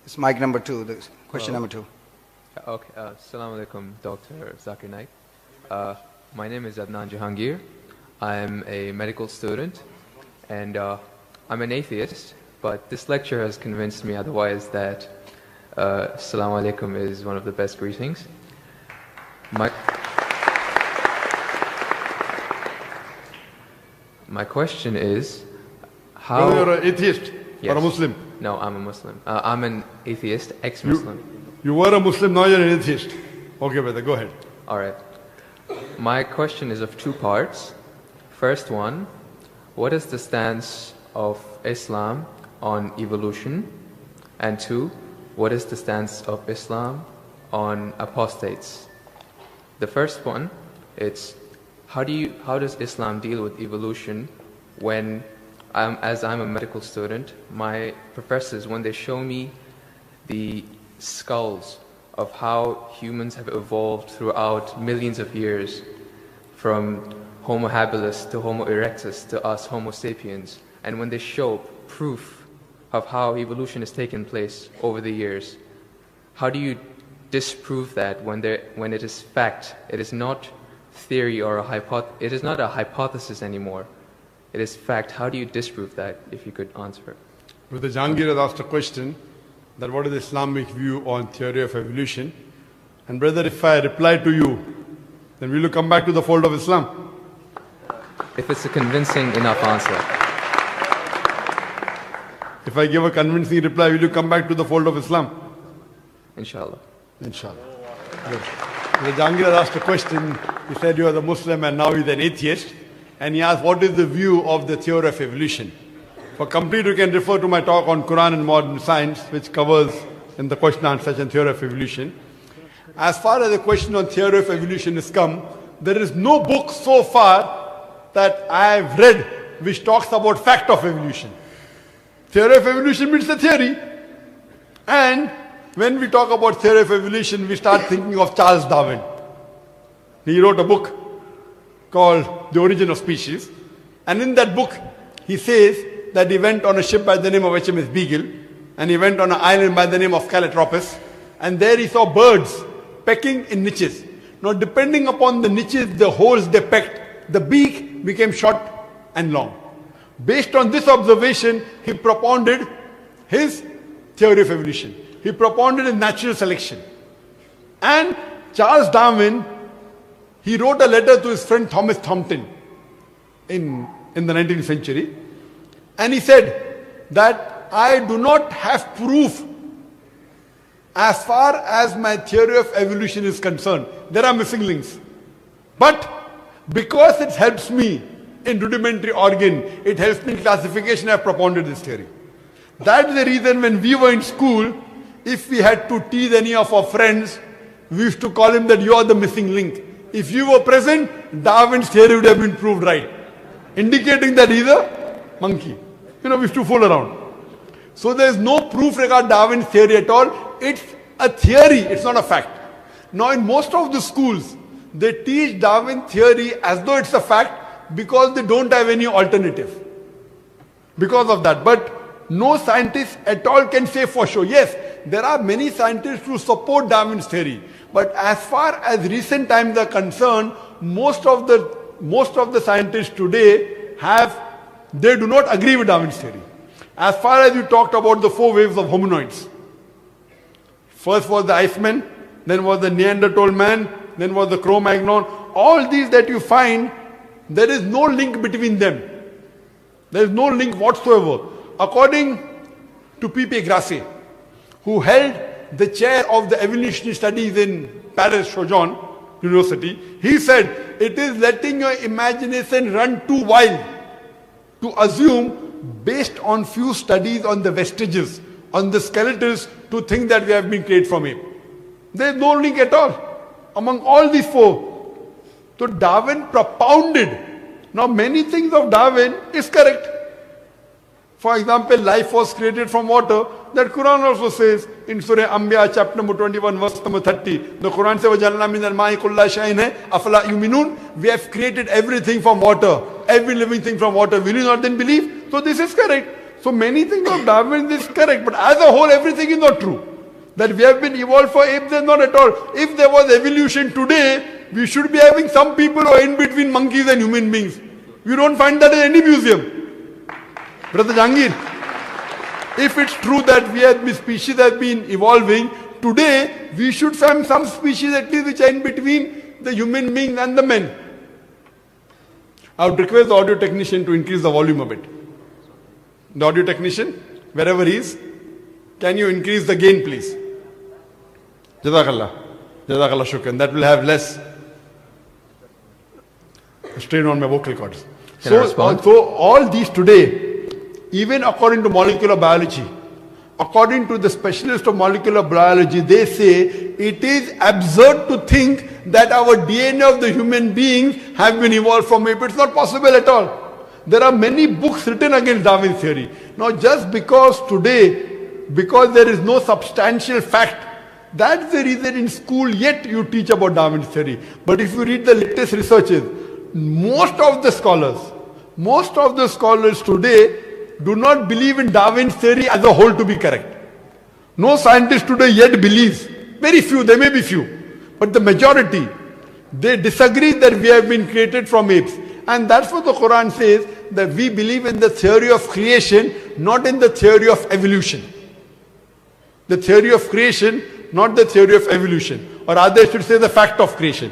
It's mic number 2, the question number 2. Okay, Assalamu alaikum, Dr. Zakir Naik. My name is Adnan Jahangir. I'm a medical student, and I'm an atheist, but this lecture has convinced me otherwise that Assalamu alaikum is one of the best greetings. My question is, how... Whether you're an atheist or a Muslim? No, I'm a Muslim. I'm an atheist, ex-Muslim. You were a Muslim, now you're an atheist. Okay, brother, go ahead. All right. My question is of 2 parts. First one, what is the stance of Islam on evolution? And 2, what is the stance of Islam on apostates? The first one, it's how does Islam deal with evolution when, as I'm a medical student, my professors, when they show me the skulls of how humans have evolved throughout millions of years, from Homo habilis to Homo erectus to us Homo sapiens, and when they show proof of how evolution has taken place over the years, how do you disprove that when it is fact? It is not theory or it is not a hypothesis anymore. It is fact. How do you disprove that, if you could answer? Brother Jahangir has asked a question that what is the Islamic view on theory of evolution? And brother, if I reply to you, then will you come back to the fold of Islam? If it's a convincing enough answer. If I give a convincing reply, will you come back to the fold of Islam? Inshallah. Inshallah. Good. Brother Jahangir has asked a question. He said you are the Muslim and now he's an atheist. And he asked, what is the view of the theory of evolution? For complete, you can refer to my talk on Quran and modern science, which covers in the question and answer and theory of evolution. As far as the question on theory of evolution is come, there is no book so far that I have read which talks about fact of evolution. Theory of evolution means the theory. And when we talk about theory of evolution, we start thinking of Charles Darwin. He wrote a book called The Origin of Species. And in that book, he says that he went on a ship by the name of HMS Beagle, and he went on an island by the name of Calotropis, and there he saw birds pecking in niches. Now, depending upon the niches, the holes they pecked, the beak became short and long. Based on this observation, he propounded his theory of evolution. He propounded his natural selection. And Charles Darwin, he wrote a letter to his friend Thomas Thompson in the 19th century. And he said that I do not have proof as far as my theory of evolution is concerned. There are missing links. But because it helps me in rudimentary organ, it helps me in classification, I have propounded this theory. That's the reason when we were in school, if we had to tease any of our friends, we used to call him that you are the missing link. If you were present, Darwin's theory would have been proved right, indicating that he's a monkey. We used to fool around. So there is no proof regarding Darwin's theory at all. It's a theory, it's not a fact. Now in most of the schools, they teach Darwin theory as though it's a fact because they don't have any alternative. Because of that. But no scientist at all can say for sure. Yes, there are many scientists who support Darwin's theory. But as far as recent times are concerned, most of the scientists today they do not agree with Darwin's theory. As far as you talked about the 4 waves of hominoids. First was the Iceman, then was the Neanderthal man, then was the Cro-Magnon. All these that you find, there is no link between them. There is no link whatsoever. According to P.P. Grassi, who held the chair of the evolutionary studies in Paris Sorbonne University, he said, it is letting your imagination run too wild to assume, based on few studies on the vestiges, on the skeletons, to think that we have been created from ape. There is no link at all among all these 4. So Darwin propounded. Now many things of Darwin is correct. For example, life was created from water. That Quran also says in Surah Anbiya chapter number 21 verse number 30. The Quran says, وَجَعَلْنَا مِنَ الْمَاءِ كُلَّ شَيْءٍ أَفَلَا يُؤْمِنُونَ. We have created everything from water. Every living thing from water. Will you not then believe? So this is correct. So many things of Darwin is correct, but as a whole, everything is not true. That we have been evolved for apes, is not at all. If there was evolution today, we should be having some people who are in between monkeys and human beings. We don't find that in any museum. Brother Jangir, if it's true that this species have been evolving, today we should find some species at least which are in between the human beings and the men. I would request the audio technician to increase the volume a bit. The audio technician, wherever he is, can you increase the gain, please? Jazakallah. Jazakallah shukran. That will have less strain on my vocal cords. So all these today, even according to molecular biology, according to the specialists of molecular biology, they say it is absurd to think that our DNA of the human beings have been evolved from ape. It's not possible at all. There are many books written against Darwin's theory. Now just because today, because there is no substantial fact, that's the reason in school yet you teach about Darwin's theory. But if you read the latest researches, most of the scholars today do not believe in Darwin's theory as a whole to be correct. No scientist today yet believes. Very few, there may be few. But the majority, they disagree that we have been created from apes. And that's what the Quran says, that we believe in the theory of creation, not in the theory of evolution. The theory of creation, not the theory of evolution. Or rather, I should say the fact of creation.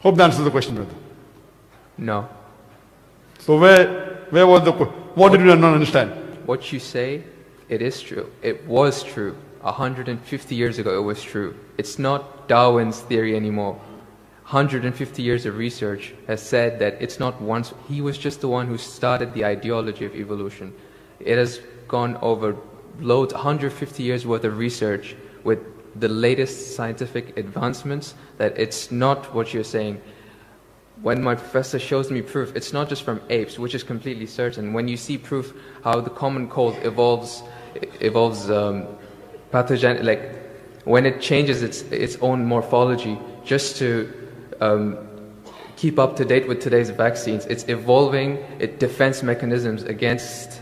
Hope that answers the question, brother. No. So where was the question? What did you not understand? What you say, it is true. It was true. 150 years ago, it was true. It's not Darwin's theory anymore. 150 years of research has said that it's not once. He was just the one who started the ideology of evolution. It has gone over loads, 150 years worth of research with the latest scientific advancements, that it's not what you're saying. When my professor shows me proof, it's not just from apes, which is completely certain. When you see proof how the common cold evolves pathogen, like when it changes its own morphology just to keep up to date with today's vaccines, it's evolving its defense mechanisms against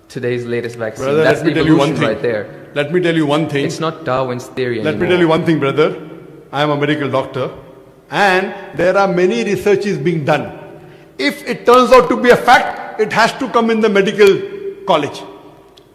today's latest vaccine. Brother, that's evolution right there. Let me tell you one thing. It's not Darwin's theory anymore. Let me tell you one thing, brother. I am a medical doctor, and there are many researches being done. If it turns out to be a fact, it has to come in the medical college.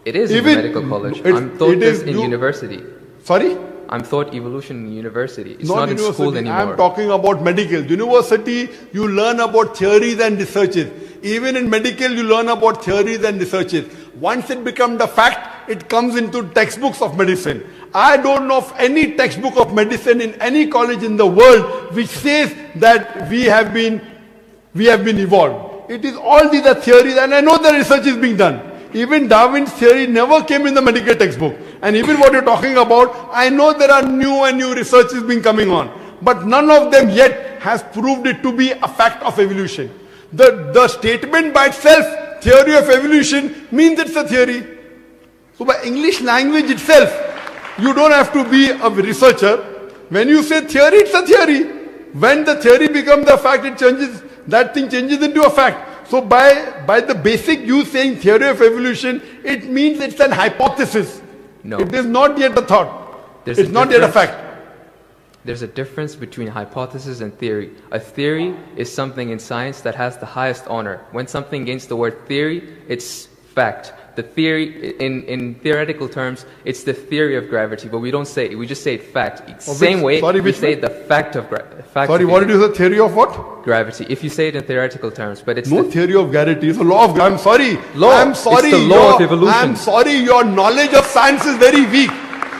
It is in the medical college. I'm taught this in university. Sorry? I'm taught evolution in university. It's not in school anymore. I'm talking about medical. University, you learn about theories and researches. Even in medical, you learn about theories and researches. Once it becomes the fact, it comes into textbooks of medicine. I don't know of any textbook of medicine in any college in the world which says that we have been evolved. It is all these are theories, and I know the research is being done. Even Darwin's theory never came in the medical textbook. And even what you're talking about, I know there are new researches being coming on. But none of them yet has proved it to be a fact of evolution. The statement by itself, theory of evolution, means it's a theory. So by English language itself, you don't have to be a researcher. When you say theory, it's a theory. When the theory becomes a fact, it changes, that thing changes into a fact. So by the basic you saying theory of evolution, it means it's an hypothesis. No. It is not yet a thought. It's not yet a fact. There's a difference between hypothesis and theory. A theory is something in science that has the highest honor. When something gains the word theory, it's fact. The theory, in theoretical terms, it's the theory of gravity, but we don't say it, we just say it fact. Same way, we say the fact of gravity. Sorry, what did you say? Theory of what? Gravity. If you say it in theoretical terms, but it's no theory of gravity. It's a law of gravity. I'm sorry. Law. I'm sorry. It's the law of evolution. I'm sorry. Your knowledge of science is very weak.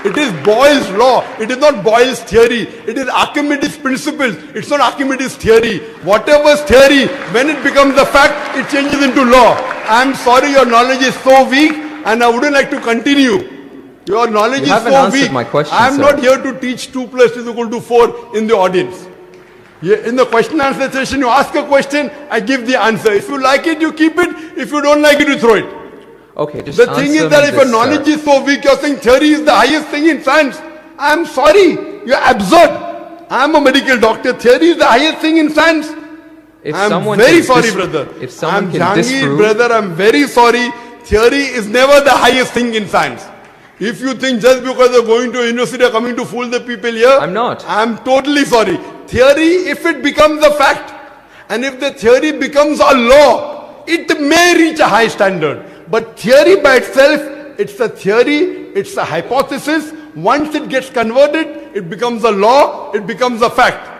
It is Boyle's law. It is not Boyle's theory. It is Archimedes' principles. It's not Archimedes' theory. Whatever's theory, when it becomes a fact, it changes into law. I'm sorry, your knowledge is so weak, and I wouldn't like to continue. Your knowledge is so weak. My question, I'm sir. not here to teach 2 + 2 = 4 in the audience. In the question and answer session, you ask a question, I give the answer. If you like it, you keep it. If you don't like it, you throw it. Okay, just the thing is that if your knowledge is so weak, you're saying theory is the highest thing in science. I'm sorry, you're absurd. I'm a medical doctor. Theory is the highest thing in science. If I'm someone very can sorry, brother. If someone I'm can Jahangir, disprove, brother, I'm very sorry. Theory is never the highest thing in science. If you think just because you're going to a university or coming to fool the people here, I'm not. I'm totally sorry. Theory, if it becomes a fact, and if the theory becomes a law, it may reach a high standard. But theory by itself, it's a theory, it's a hypothesis. Once it gets converted, it becomes a law, it becomes a fact.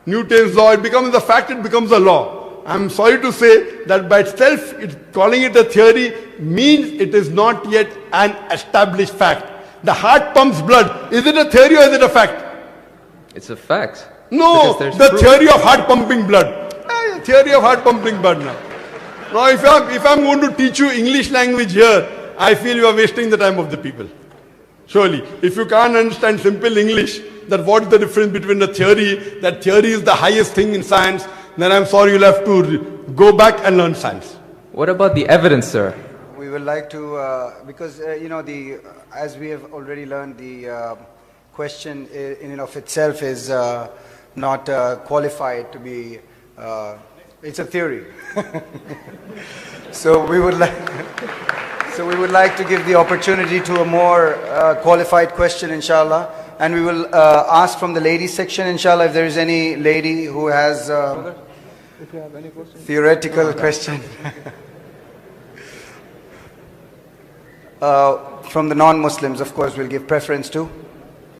Newton's law, it becomes a fact, it becomes a law. I'm sorry to say that by itself, calling it a theory means it is not yet an established fact. The heart pumps blood. Is it a theory or is it a fact? it's a fact. No, Because there's the proof. theory of heart pumping blood. Theory of heart pumping blood now. Now if I'm going to teach you English language here, I feel you are wasting the time of the people. Surely, if you can't understand simple English, that what is the difference between a theory, that theory is the highest thing in science, then I'm sorry you'll have to go back and learn science. What about the evidence, sir? We would like to, because, as we have already learned, the question in and of itself is not qualified to be, it's a theory. So we would like to give the opportunity to a more qualified question, inshallah. And we will ask from the ladies section, inshallah, if there is any lady who has if you have any theoretical question. From the non-Muslims, of course, we'll give preference to.